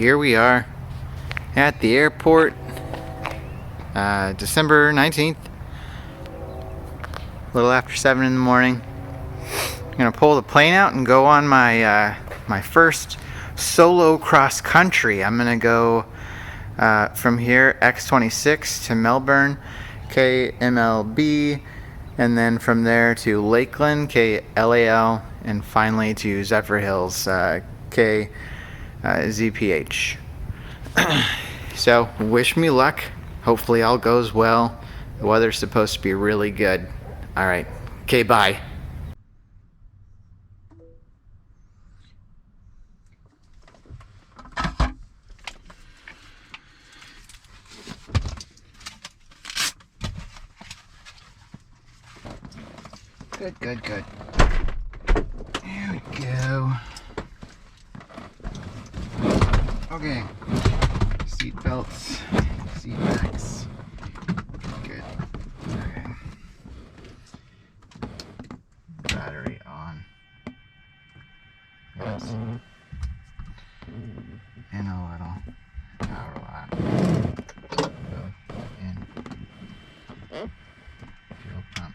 Here we are at the airport, December 19th, a little after 7 in the morning. I'm gonna pull the plane out and go on my my first solo cross country. I'm gonna go from here X26 to Melbourne, KMLB, and then from there to Lakeland, KLAL, and finally to Zephyrhills, KZPH. So wish me luck. Hopefully all goes well. The weather's supposed to be really good. All right. Okay, bye. Good. There we go. Okay. Seat belts, seat backs. Good. Okay. Battery on. Yes. And a little power lock. In. Fuel pump.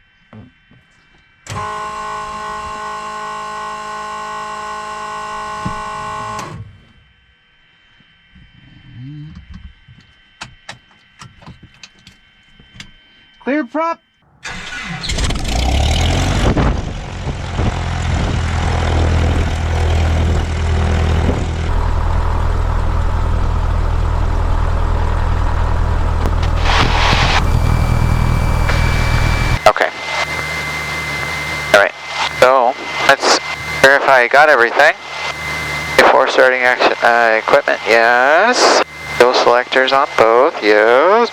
Clear prop. Okay. All right. So let's verify I got everything before starting action. Equipment, yes. Fuel selectors on both, yes.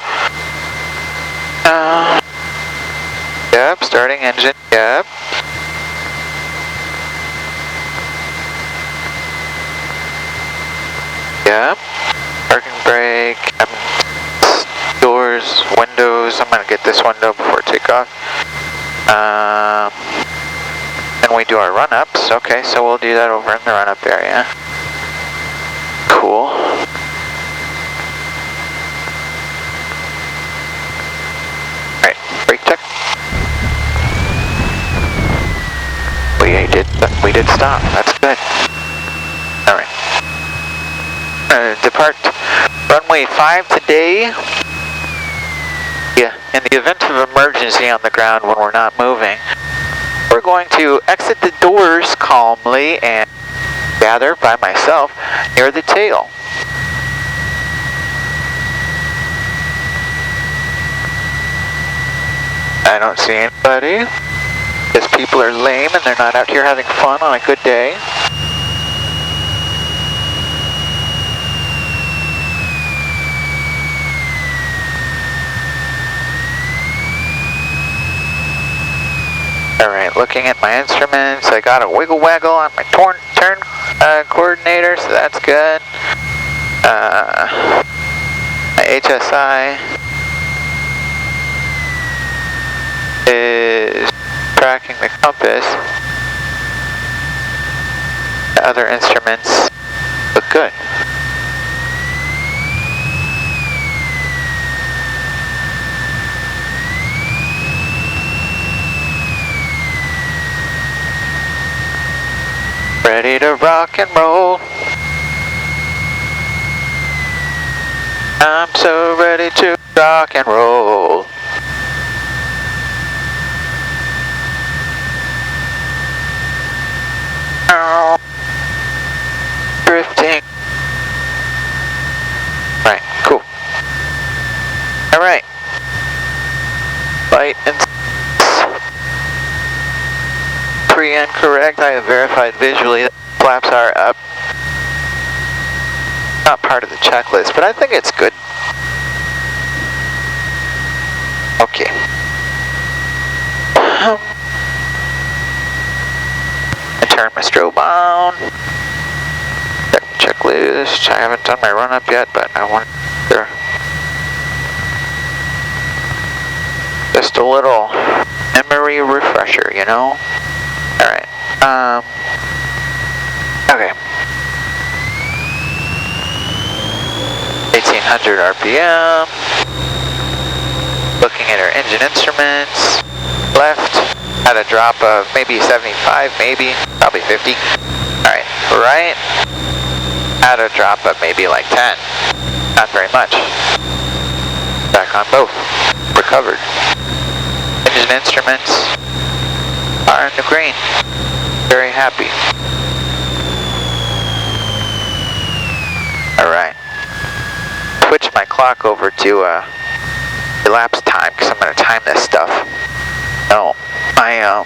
Yep, starting engine, yep. Yep. Parking brake, doors, windows. I'm gonna get this window before takeoff. And we do our run-ups. Okay, so we'll do that over in the run-up area. Cool. Alright, brake check. We did stop. That's good. Alright. Depart runway 5 today. Yeah, in the event of emergency on the ground when we're not moving, we're going to exit the doors calmly and gather by myself near the tail. I don't see anybody. Because people are lame and they're not out here having fun on a good day. Alright, looking at my instruments, I got a wiggle waggle on my turn coordinator, so that's good. My HSI is tracking the compass. The other instruments look good. Ready to rock and roll. I'm so ready to rock and roll. Drifting. Right, cool. Alright. Light and pre-end correct. I have verified visually that flaps are up. Not part of the checklist, but I think it's good. Okay. I turn my strobe on. Checklist. I haven't done my run-up yet, but I want to. Just a little memory refresher, you know? Alright. Okay. 100 RPM. Looking at our engine instruments. Left at a drop of maybe 75, maybe, probably 50. Alright, right at a drop of maybe like 10. Not very much. Back on both. Recovered. Engine instruments are in the green. Very happy. Alright. Switch my clock over to elapsed time because I'm going to time this stuff. No, my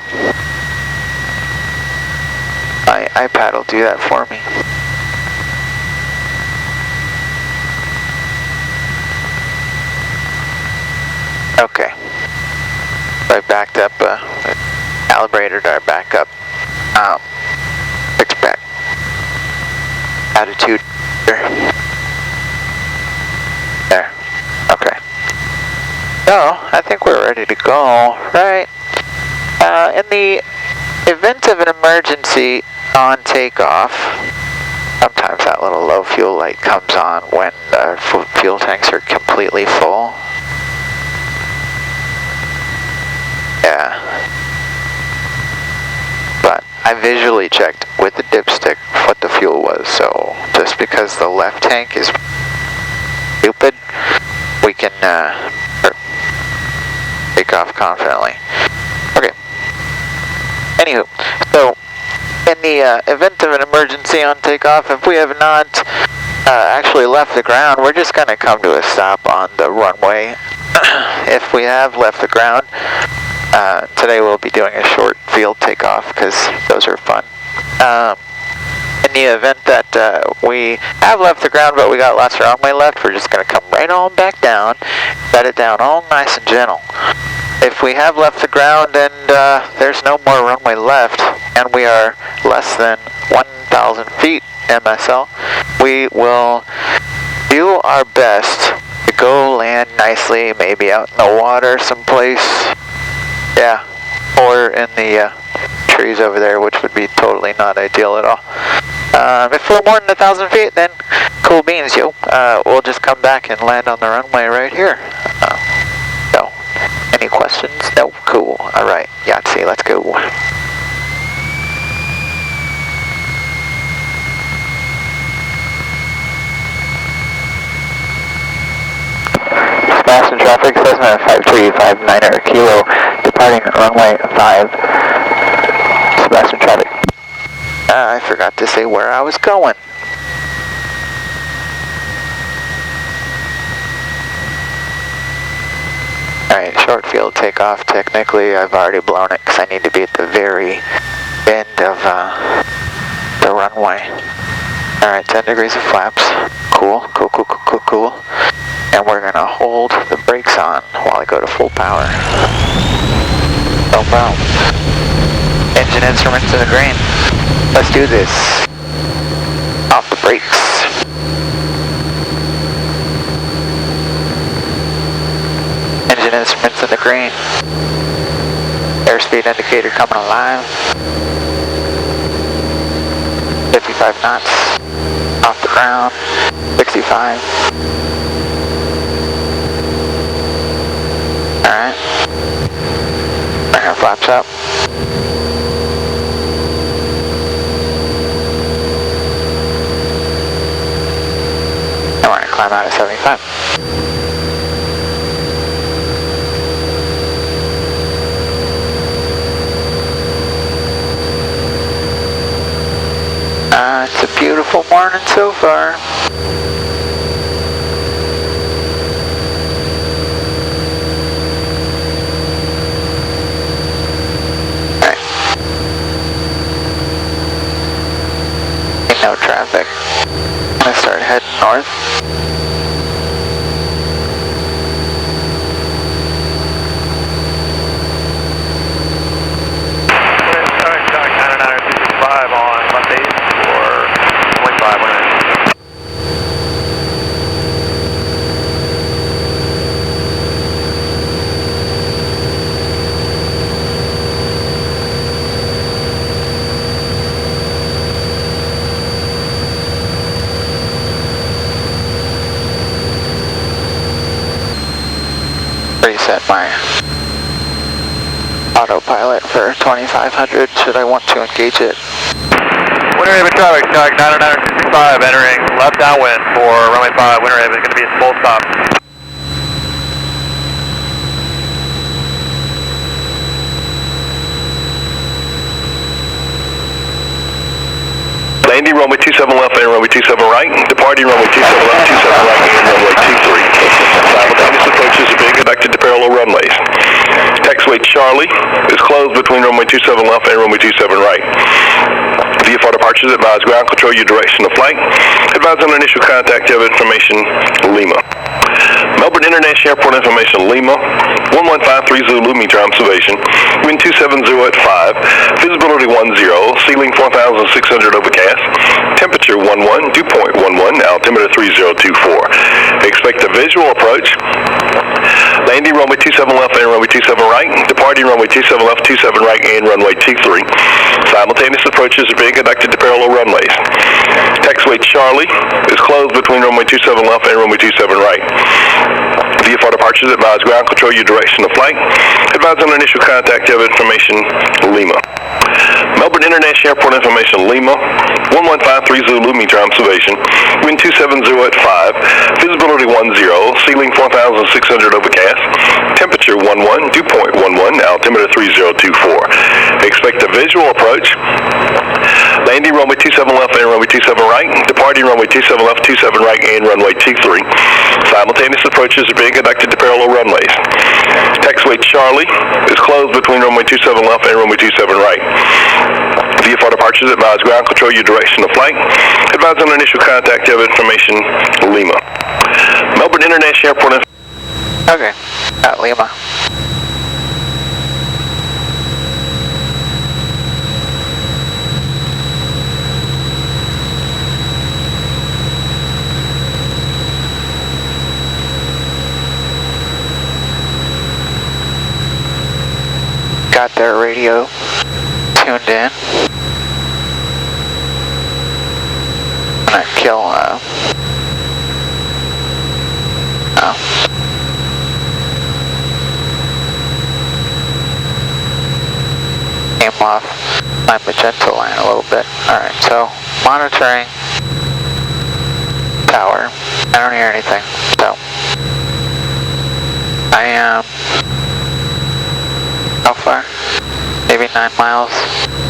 iPad will do that for me. Okay. So I backed up, calibrated our backup, fixed back attitude there. Okay. So, I think we're ready to go, right? In the event of an emergency on takeoff, sometimes that little low fuel light comes on when the fuel tanks are completely full. Yeah. But I visually checked with the dipstick what the fuel was, so just because the left tank is stupid, we can take off confidently. Okay. Anywho, so in the event of an emergency on takeoff, if we have not actually left the ground, we're just going to come to a stop on the runway. If we have left the ground, today we'll be doing a short field takeoff because those are fun. In the event that we have left the ground but we got lots of runway left, we're just going to come right on back down, set it down all nice and gentle. If we have left the ground and there's no more runway left and we are less than 1,000 feet MSL, we will do our best to go land nicely, maybe out in the water someplace. Yeah, or in the trees over there, which would be totally not ideal at all. If we're more than 1,000 feet, then cool beans, yo. We'll just come back and land on the runway right here. So, any questions? No? Cool. Alright, Yahtzee, let's go. Sebastian traffic, Cessna 5359er Kilo, departing runway 5. Sebastian traffic. I forgot to say where I was going. Alright, short field takeoff. Technically, I've already blown it because I need to be at the very end of the runway. Alright, 10 degrees of flaps. Cool, cool, cool, cool, cool, cool. And we're going to hold the brakes on while I go to full power. No problem. Engine instruments in the green. Let's do this. Off the brakes. Engine instruments in the green. Airspeed indicator coming alive. 55 knots. Off the ground. 65. Alright. Bring our flaps up. And we're going to climb out at 75. It's a beautiful morning so far. Alright. No traffic. I'm going to start heading north. set my autopilot for 2500 should I want to engage it. Winter Haven traffic, contact 90965 entering left downwind for runway 5. Winter Haven is going to be a full stop. Landing runway 27 left and runway 27 right. Departing runway 27 left, 27 right and runway 23. Simultaneous approaches are being conducted to parallel runways. Taxiway Charlie is closed between runway 27 left and runway 27 right. VFR departures, advise ground control your direction of flight. Advise on initial contact of information, Lima. Melbourne International Airport information, Lima. 1153 Zulu, meter observation. Wind 270 at 5. Visibility 10. Ceiling 4,600 overcast. Temperature 11. Dew point 11. Altimeter 3024. Expect a visual approach. Landing runway 27 left and runway 27 right. Departing runway 27 left, 27 right and runway 23. Simultaneous approaches are being conducted to parallel runways. Taxiway Charlie is closed between runway 27 left and runway 27 right. VFR departures, advise ground control your direction of flight. Advise on initial contact of information, Lima. Melbourne International Airport information, Lima. 1153 Zulu, meter observation. Wind 270 at 5. Visibility 10. Ceiling 4,600 overcast. Temperature 11. Dew point 11. Altimeter 3024. Expect a visual approach. Landing runway 27 left and runway 27 right. Departing runway 27 left, 27 right and runway 23. Simultaneous approaches are being conducted to parallel runways. Taxiway Charlie is closed between runway 27 left and runway 27 right. VFR departures, advise ground control your direction of flight. Advise on initial contact of information, Lima. Melbourne International Airport. Okay, at Lima. Got their radio tuned in. I'm gonna kill aim off my magenta line a little bit. Alright, so monitoring tower. I don't hear anything. So I am how far? Maybe 9 miles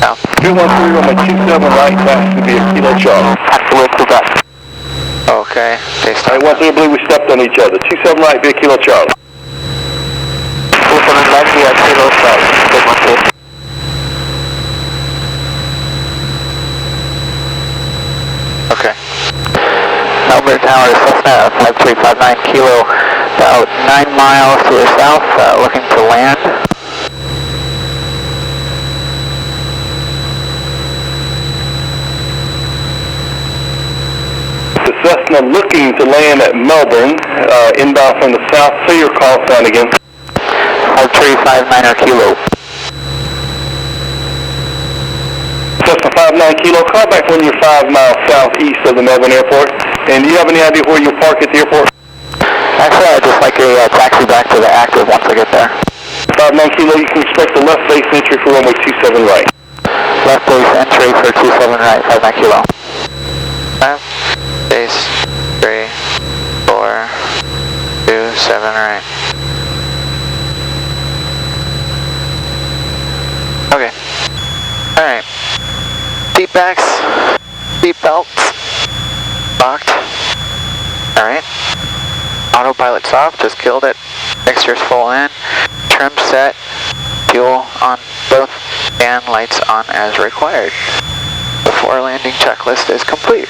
south. 213 runway 27 right, that should be a Kilo Charlie. Absolutely, Quebec. Okay, they stopped. 1-3, I believe we stepped on each other. 27 right, be a Kilo Charlie. 27 right, be a Kilo Charlie. Good one, please. Okay. Melbourne Tower, Cessna 5359 Kilo, about 9 miles to the south, looking to land. The Cessna looking to land at Melbourne, inbound from the south. Say your call sign again. 5359 Kilo. Cessna 59 Kilo, call back when you're 5 miles southeast of the Melbourne Airport. And do you have any idea where you'll park at the airport? Actually, I'd just like a taxi back to the active once I get there. 59 Kilo, you can expect the left base entry for runway 27 right. Left base entry for 27 right, 59 Kilo. Left base 3, 4, 27 right. Okay. Alright. Seat backs, seat belts, locked. Alright. Autopilot's off, just killed it. Mixture's full in. Trim set. Fuel on both and lights on as required. Before landing checklist is complete.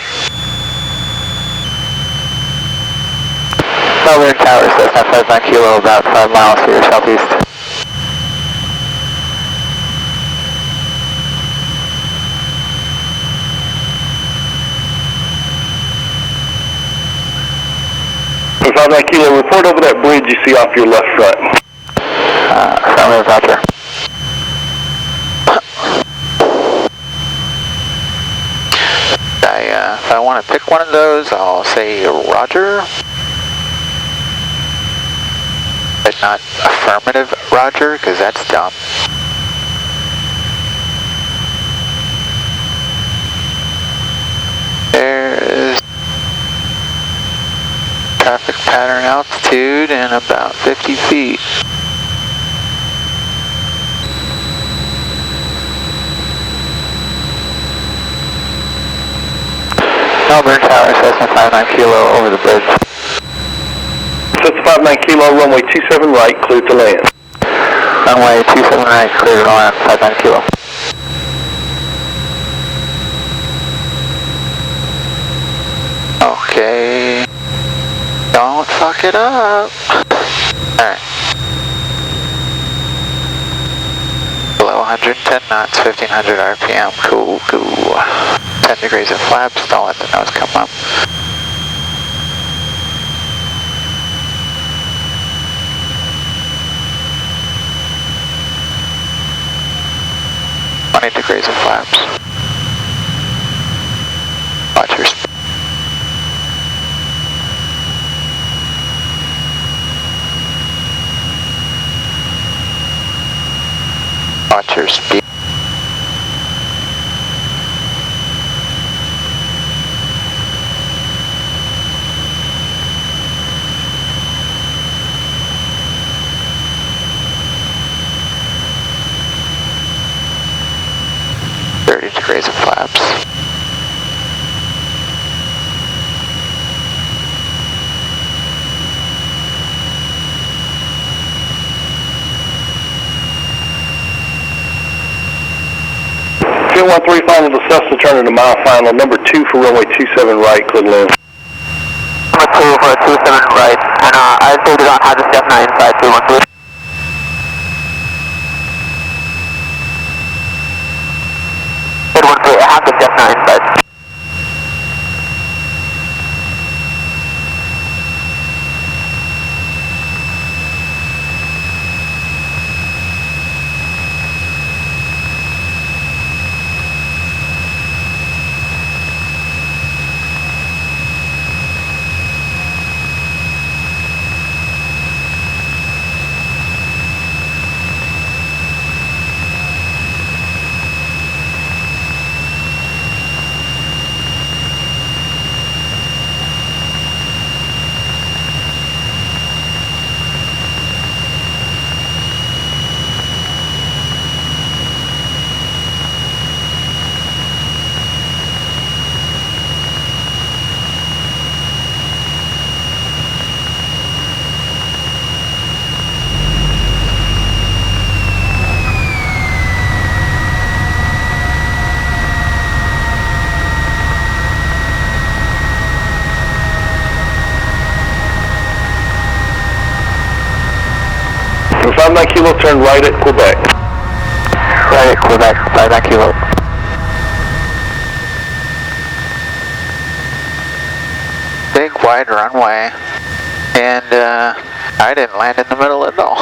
Melbourne Tower, Cessna 59 Kilo, about 5 miles to your southeast. About that Kilo, report over that bridge you see off your left front. Affirmative, roger. If I want to pick one of those, I'll say roger. but not affirmative roger, because that's dumb. There's traffic pattern altitude and about 50 feet. Melbourne Tower, Cessna 59 Kilo over the bridge. Cessna 59 Kilo, runway 27 right, clear to land. Runway 27 right, clear to land, 59 Kilo. Okay. Don't fuck it up. Alright. Below 110 knots, 1500 RPM. Cool, cool. 10 degrees of flaps, don't let the nose come up. Degrees of flaps. Watch your speed. Watch your speed. Degrees of flaps. Field 13 final to Cessna, turning to mile final, number 2 for runway 27 right, clear to land. Number 2 for 27 right, and I told you I had the step 9 inside 213. I have the step 9 inside. Number 59 Kilo, turn right at Quebec. Right at Quebec, 59 Kilo. Big wide runway, and I didn't land in the middle at all.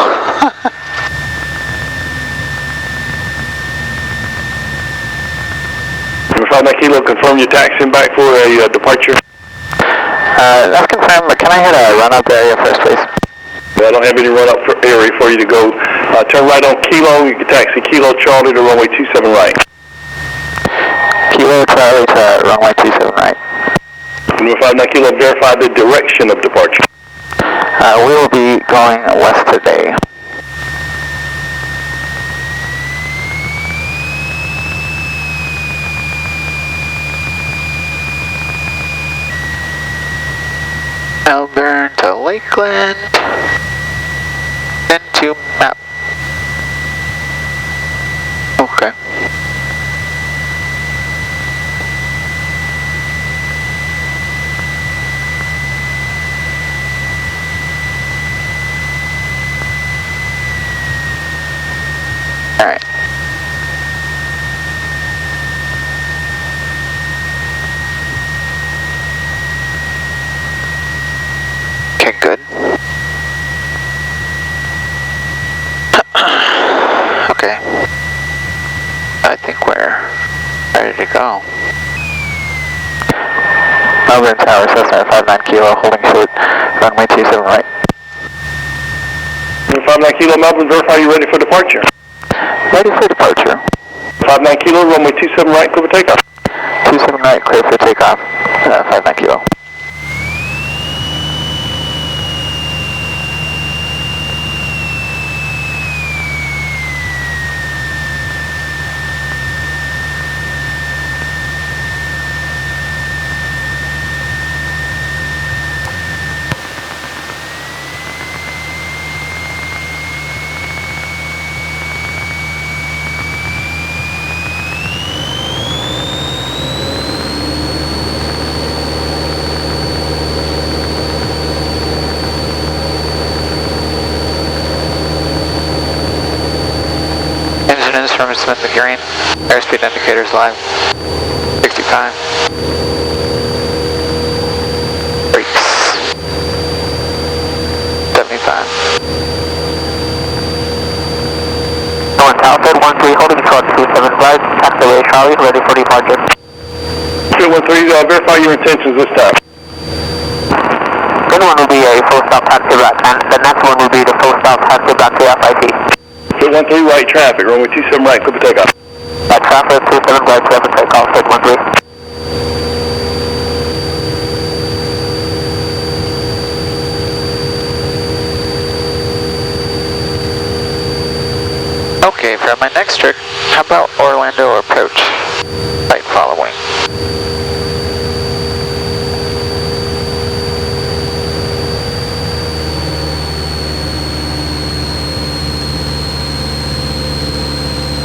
Number 59 Kilo, confirm your taxiing back for a departure. That's confirmed, but can I hit a run-up area first, please? I don't have any run-up area for you to go. Turn right on Kilo, you can taxi Kilo Charlie to runway 27 right. Kilo Charlie to runway 27 right. Number 59 Kilo, verify the direction of departure. We will be going west today. Melbourne to Lakeland. Into map. Okay. All right. Okay, good. Okay. I think we're ready to go. Melbourne Tower, Cessna 59 Kilo, holding short, runway 27 right. 59 Kilo Melbourne, verify you're ready for departure. Ready for departure. 59 Kilo, runway 27 right, clear for takeoff. 27 right, clear for takeoff. 59 Kilo. Engine instruments Smith McGarry. Airspeed indicators live. 65. Brakes. 75. North Alfred 13 holding short 27 right, taxiway Charlie, ready for departure. 213, verify your intentions this time. Then one will be a full stop taxi back, and the next one will be the full stop taxi back to FIT. 213 right traffic, runway 27 right, clear for takeoff. Right traffic, 27 right, clear for takeoff, 813. Okay, for my next trick, how about Orlando approach? Light following.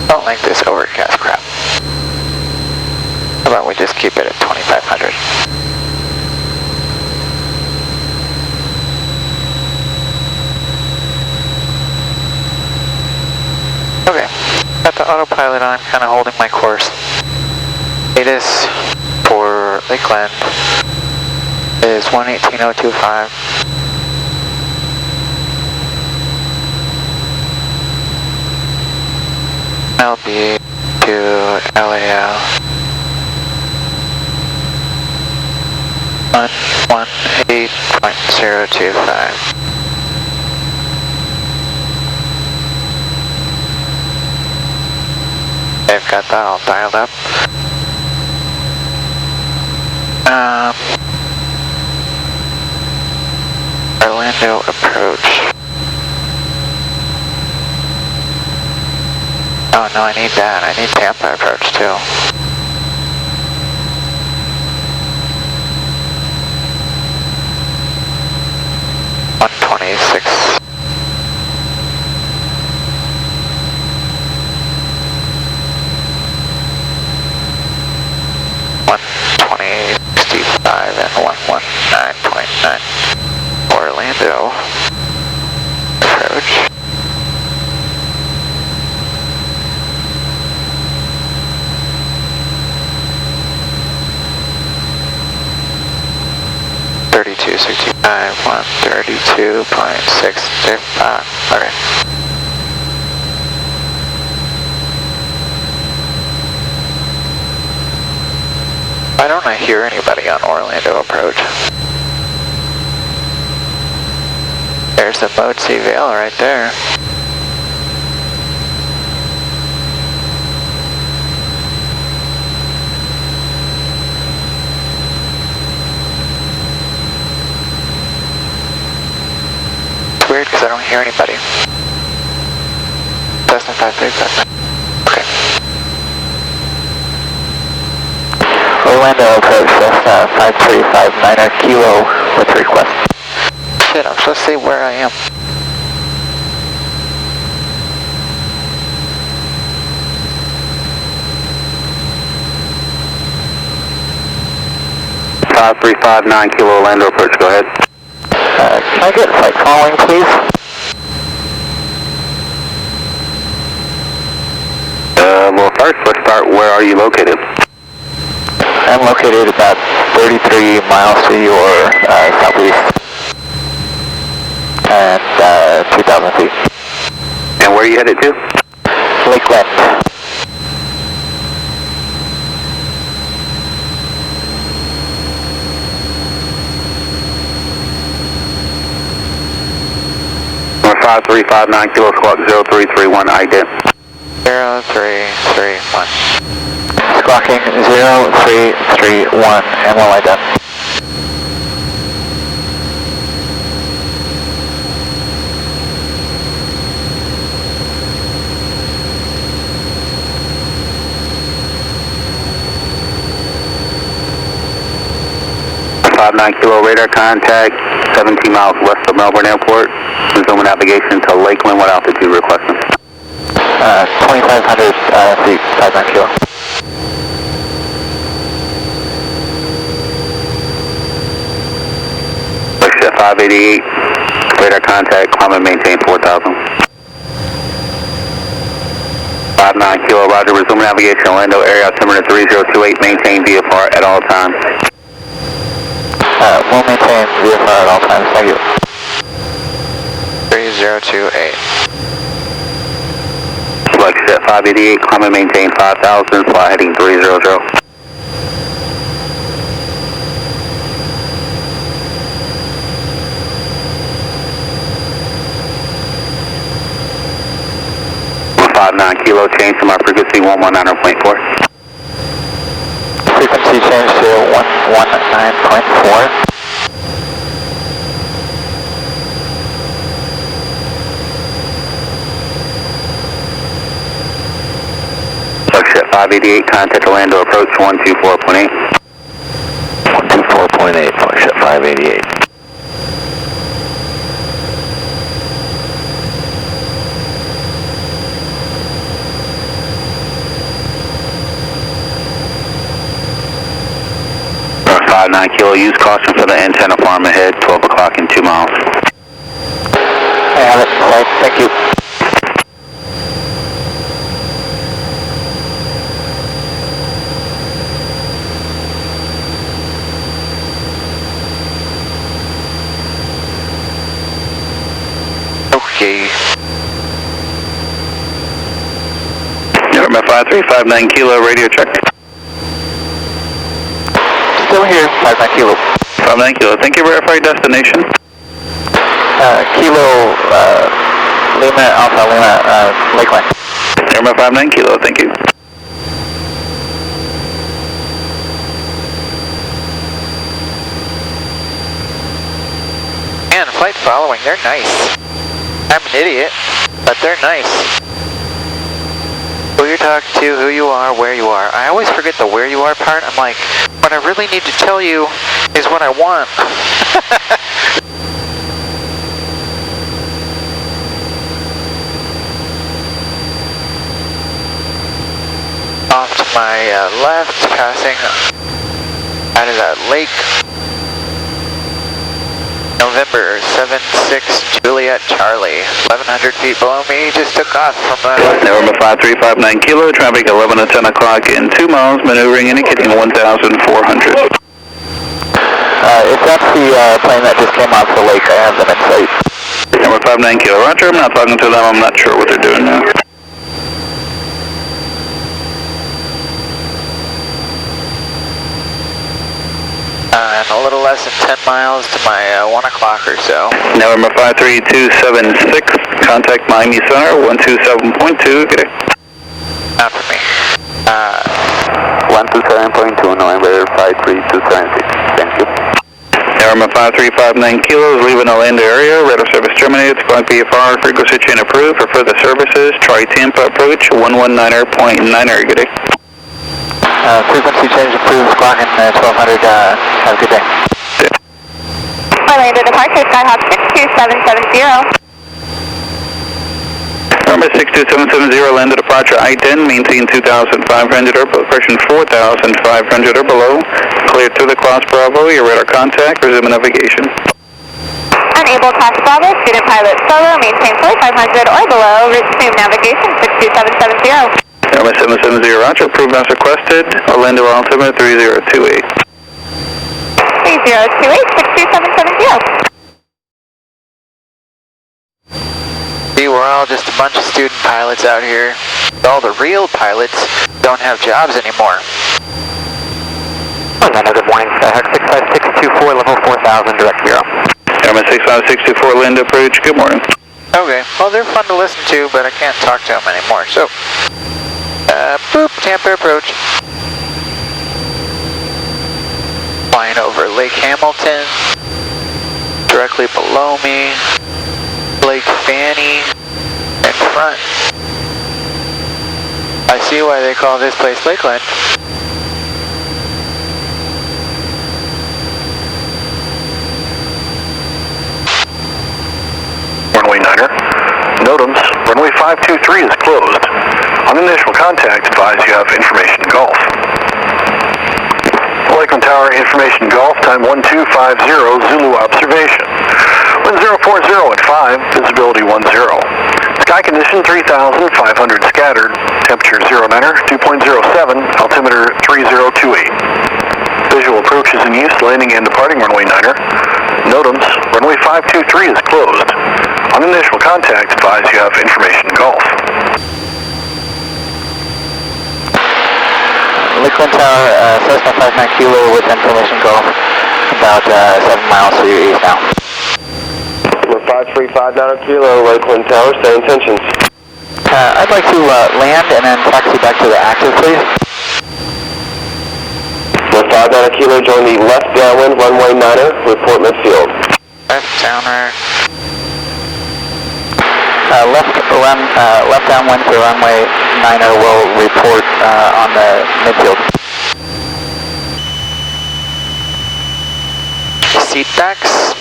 Don't like this overcast crap. How about we just keep it at 2500? Okay, got the autopilot on, kind of holding my course. Latest for Lakeland is 118.025. LB to LAL 118.025. I've got that all dialed up. Orlando approach. Oh no, I need that. I need Tampa approach too. $126. $120.65 and 119.9. Orlando approach. $32.65, 132.665. Okay. Why don't I hear anybody on Orlando approach? There's the Mode C Vale right there. It's weird because I don't hear anybody. Cessna 535. Okay. Orlando approach, Cessna 5359er Kilo with request. Shit, I'm supposed to say where I am. Five 359 Kilo Orlando approach, go ahead. Can I get flight following, please? Well, first, let's start. Where are you located? I'm located about 33 miles to your southeast and 2,000 feet. And where are you headed to? Lakeland. 5359 Kilo Squawk 0331 IDIM. 0331. Squawking 0331 and well IDIM. Kilo radar contact, 17 miles west of Melbourne Airport. Resume navigation to Lakeland. What altitude requesting? 2,500 feet, 59 kilo. Push 588, radar contact, climb and maintain 4,000. 59 kilo, roger, resume navigation, Orlando area, altimeter 3028, maintain VFR at all times. We'll maintain VFR at all times, thank you. 3028. Select set 588, climb and maintain 5,000, fly heading 300. Kilo, change to my frequency 119.4. Frequency change to 119.4. Foxtrot 588, contact Orlando approach 124.8. 124.8, Foxtrot 588. Five 9 kilo, use caution for the antenna farm ahead, 12 o'clock in 2 miles. I have it, right, thank you. Okay. November 5359 Kilo, radio check. Still here, 59 kilo. 59 Kilo, thank you, verify destination. Kilo, Lima, Alpha Lima, Lakeland. November 59 Kilo, thank you. Man, flight following, they're nice. I'm an idiot, but they're nice. Who you're talking to, who you are, where you are. I always forget the where you are part. I'm like, what I really need to tell you is what I want. Off to my left, passing out of that lake. November 76 Juliet Charlie, 1,100 feet below me, just took off from November 5359 Kilo, traffic 11 to 10 o'clock in 2 miles, maneuvering indicating 1,400. If that's the plane that just came off the lake, I have them in sight. November 59 Kilo, roger, I'm not talking to them, I'm not sure what they're doing now. and a little less than 10 miles to my 1 o'clock or so. November 53276, contact Miami Center, 127.2, good day. Not for me. 127.2, November 53276, thank you. November 5359 Kilos, leaving Orlando area, radar service terminated, squawk VFR, frequency chain approved for further services, try Tampa approach, 119.9, good day. Frequency change approved, squawking 1200, have a good day. Orlando departure, Skyhawk 62770. Number 62770, land departure I-10, maintain 2,500 or pressure 4,500 or below. Cleared through the class Bravo, your radar contact, resume navigation. Unable class Bravo, student pilot solo, maintain 4,500 or below, resume navigation 62770. Number 770, roger, approved as requested, Orlando altimeter 3028. 3028, 62770. See, we're all just a bunch of student pilots out here. All the real pilots don't have jobs anymore. Orlando, good morning. Skyhawk 65624, level 4000, direct 0. Number 6564, land approach, good morning. Okay, well they're fun to listen to, but I can't talk to them anymore, so. Boop, Tampa approach. Flying over Lake Hamilton. Directly below me. Lake Fanny. In front. I see why they call this place Lakeland. Runway 9er. NOTAMs, runway 523 is closed. On initial contact, advise you have information golf. Lakeland Tower, information golf, time 1250, Zulu observation. Wind 040 at 5, visibility 10. Sky condition 3,500 scattered, temperature 09er, 2.07, altimeter 3028. Visual approach is in use, landing and departing runway 9er. NOTAMs, runway 523 is closed. On initial contact, advise you have information golf. Lakeland Tower, Cessna 59 Kilo with information golf, about 7 miles to your east now. 5359 Kilo, Lakeland Tower, stay intentions. I'd like to land and then taxi back to the active, please. 59 Kilo, join the left downwind, runway 9er, report midfield. Left downer. Left downwind to runway 9er will report on the midfield. Seat backs,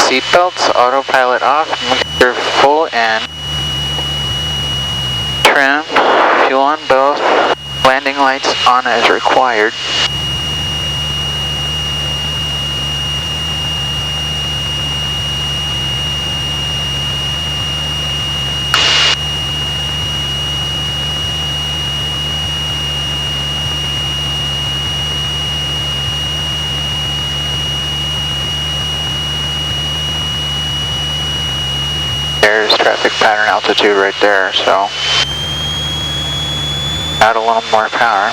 seat belts, autopilot off, mixture full and trim, fuel on both, landing lights on as required. There's traffic pattern altitude right there, so add a little more power.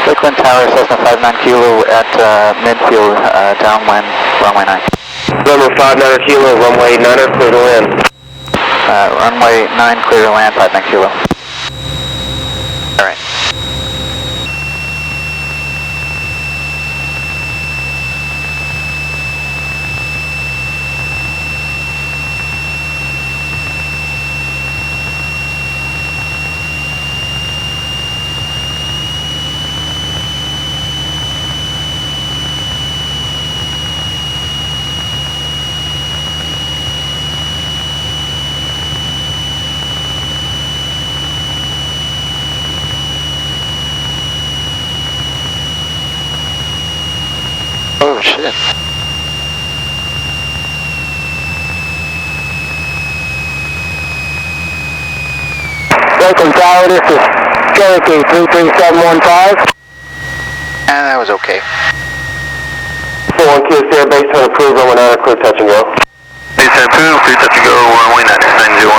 Lakeland Tower, Cessna 59 Kilo at midfield, downwind, runway 9. Number 59 Kilo, runway 9er, clear to land. Runway 9, clear to land, 59 Kilo. Alright. Oh shit. Lakeland Tower, this is Cherokee 33715. And that was okay. 41 Kilo, stay base, turn approved, runway 9er, clear touch and go. Base approved, clear touch and go, runway 9, 901 Kilo,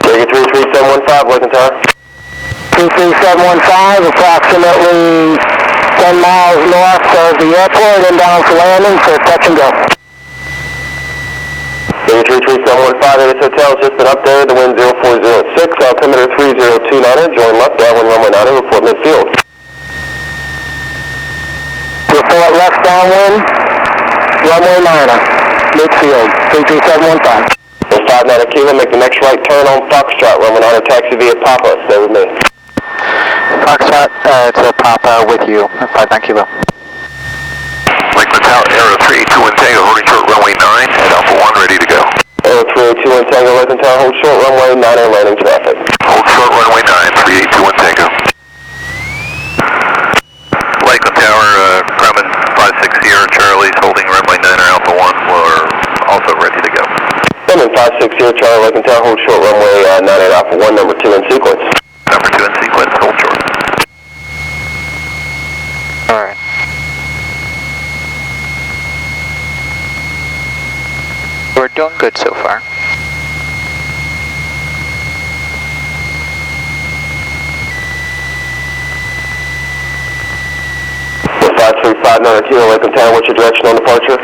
Cherokee 33715, Lakeland Tower. 33715, approximately 10 miles north of the airport, inbound for landing, for touch and go. 33715, this hotel has just been updated, the wind 0406, altimeter 3029er, join left downwind runway 9er, report midfield. Report left downwind, runway 9er, midfield, 33715. 59 Kilo, make the next right turn on Foxtrot, runway 9er, taxi via Papa, stay with me. Foxtrot to Papa with you, 59 Kilo. Lakeland Tower, Aero 381 Tango, holding short runway 9 at Alpha 1, ready to go. Aero 381 Tango, Lakeland Tower, hold short runway 9er, landing traffic. Hold short runway 9, 3821 Tango. Lakeland Tower, Grumman 56 Sierra Charlie's holding runway 9er Alpha 1, we're also ready to go. Grumman 56 Sierra Charlie, Lakeland Tower, hold short runway 9er Alpha 1, number 2 in sequence. Number 2 in sequence, hold short. Alright. we're doing good so far. With 535 Northern Kilo, Lake Town, what's your direction on departure?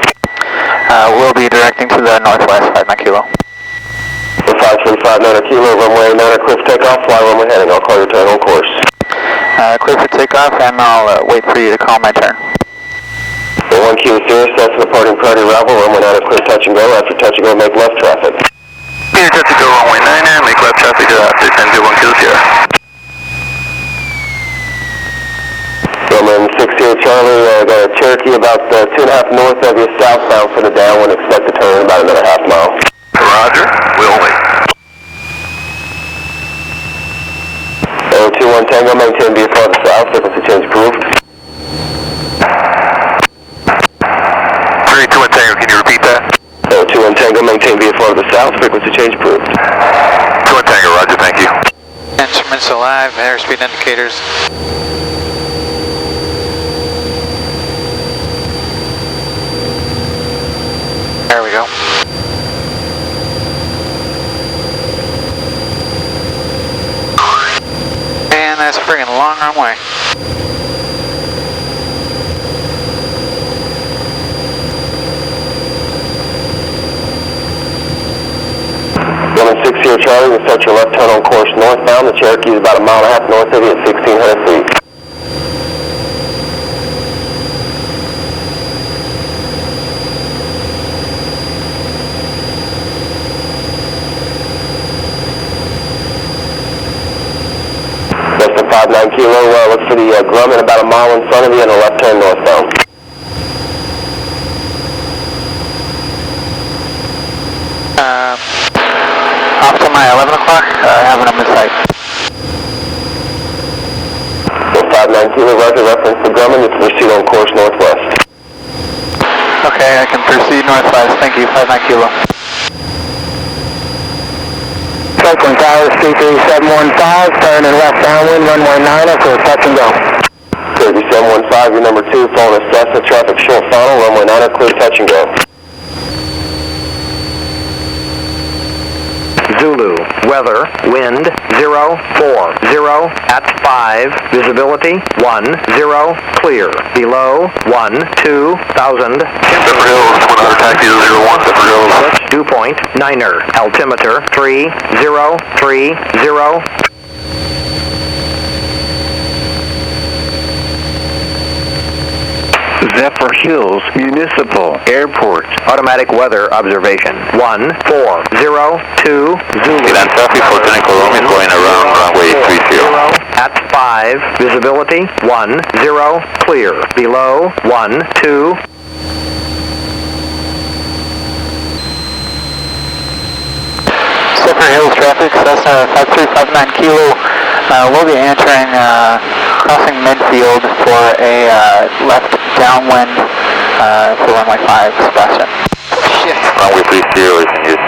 We'll be directing to the northwest, 59 Kilo. With 535 Northern Kilo, runway 9 clear for takeoff, fly where we're heading. I'll call your turn on course. Clear for takeoff, and I'll wait for you to call my turn. 1 Kilo Sierra, starts departing priority arrival, runway 9 clear touch and go. After touch and go, make left traffic. Clear touch and go, runway 9, make left traffic after 10 to 1 Kilo Sierra. Runway 6 here, Charlie, got a Cherokee about 2.5 north of you, southbound for the downwind, expect to turn about another half mile. Roger, we'll wait. 021 Tango, maintain VFR to the south, frequency change approved. 321 Tango, can you repeat that? 021 Tango, maintain VFR to the south, frequency change approved. 21 Tango, roger, thank you. Instruments alive, airspeed indicators. There we go. Man, that's a friggin' long runway. Runway 6 here, Charlie, we'll start your left turn on course northbound. The Cherokee is about 1.5 miles north of you at 1,600 feet. Less than 59 Kilo, look for the Grumman about 1 mile in front of you and a left turn northbound. Off to my 11 o'clock, having them in sight. 59 Kilo, roger, reference the Grumman, you can proceed on course northwest. Okay, I can proceed northwest, thank you, 59 Kilo. Cycling Towers 33715, turning left downwind, runway 9 for touch and go. 33715, your number 2, phone Cessna, traffic short funnel, runway 9 clear, touch and go. Zulu, weather, wind, 040, at 5, visibility, 10, clear, below, 12,000. Zephyr Hills, 100 taxi 01, Zephyr Hills. Dew point, 9er, altimeter, 3030. Zephyr Hills Municipal Airport. Automatic weather observation, 1402, Zulu. Land traffic for Technical Rome is going around runway 30. At 5, visibility, 10, clear, below, 12. Zephyr Hills traffic, Cessna 5359 Kilo. We'll be entering crossing midfield for a left downwind for runway 5 suppression. Shit. Runway 30 is in use.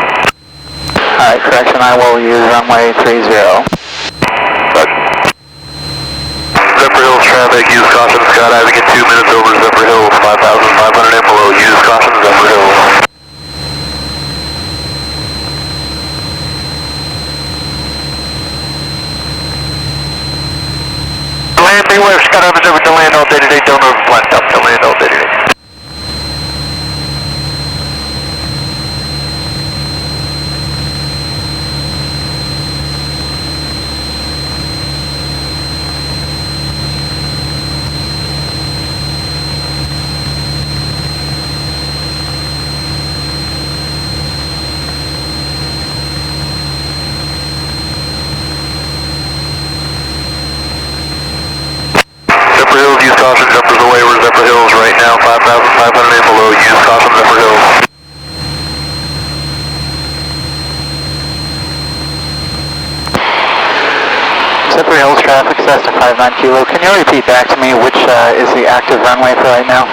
Alright, correction, I will use runway 30. Zephyr Hills traffic, use caution, skydiving at 2 minutes over Zephyr Hills, 5,500 and below, use caution, Zephyr Hills. Land beware, skydivers over to land all day today, don't overfly top to land all day today. Zephyr Hills, use caution, jumpers away, we're Zephyr Hills right now, 5,500 and below, use caution, Zephyr Hills. Zephyr Hills traffic, Cessna 59 Kilo. Can you repeat back to me which is the active runway for right now?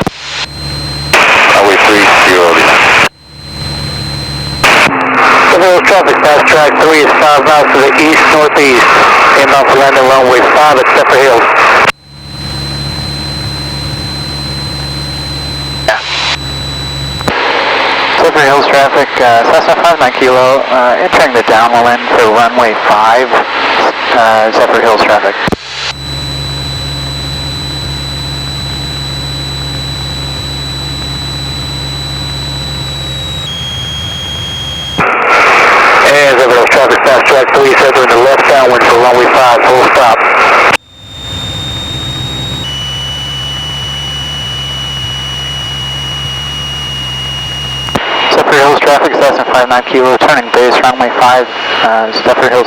Runway 30. Zephyr Hills traffic, fast track 3 is southbound to the east-northeast. Inbound to landing runway 5 at Zephyr Hills. Zephyr Zephyr Hills traffic, Cessna 59 Kilo, entering the downwind for runway 5, Zephyr Hills traffic. And Zephyr Hills traffic, fast track 37 in the left downwind for runway 5, full stop. Zephyr Hills traffic, Cessna 59 Kilo, turning base, runway 5, Zephyr Hills.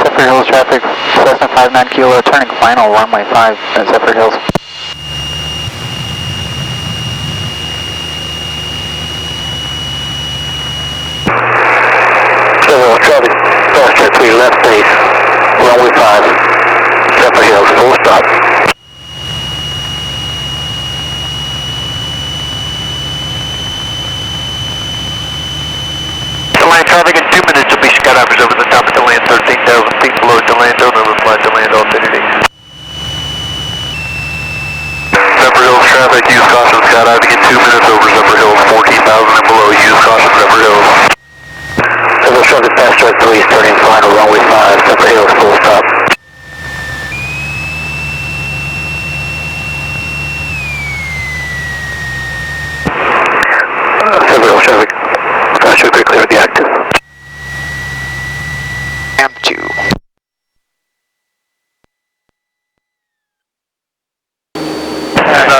Zephyr Hills traffic, Cessna 59 Kilo, turning final, runway 5, Zephyr Hills. Zephyr Hills traffic, fast track 3 left base, runway 5, Zephyr Hills, full stop. Land traffic in 2 minutes will be skydivers over the top of the land, 13,000 feet below the land, don't overfly the land altitude. Zephyr Hills traffic, use caution skydiving in 2 minutes over Zephyr Hills, 14,000 and below, use caution Zephyr Hills. Zephyr Hills traffic, fast track 3, turning final, runway 5, Zephyr Hills, full stop. Zephyr Hills traffic, fast track 3 clear the active. Ramp 2.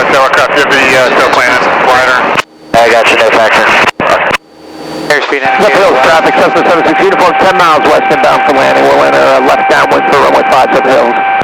Aircraft, give the still planning, glider. I got you, no factor. Airspeed Zephyr Hills traffic, Cessna 76 uniform, 10 miles west inbound for landing. We'll enter left downwind for runway 5, Zephyr Hills.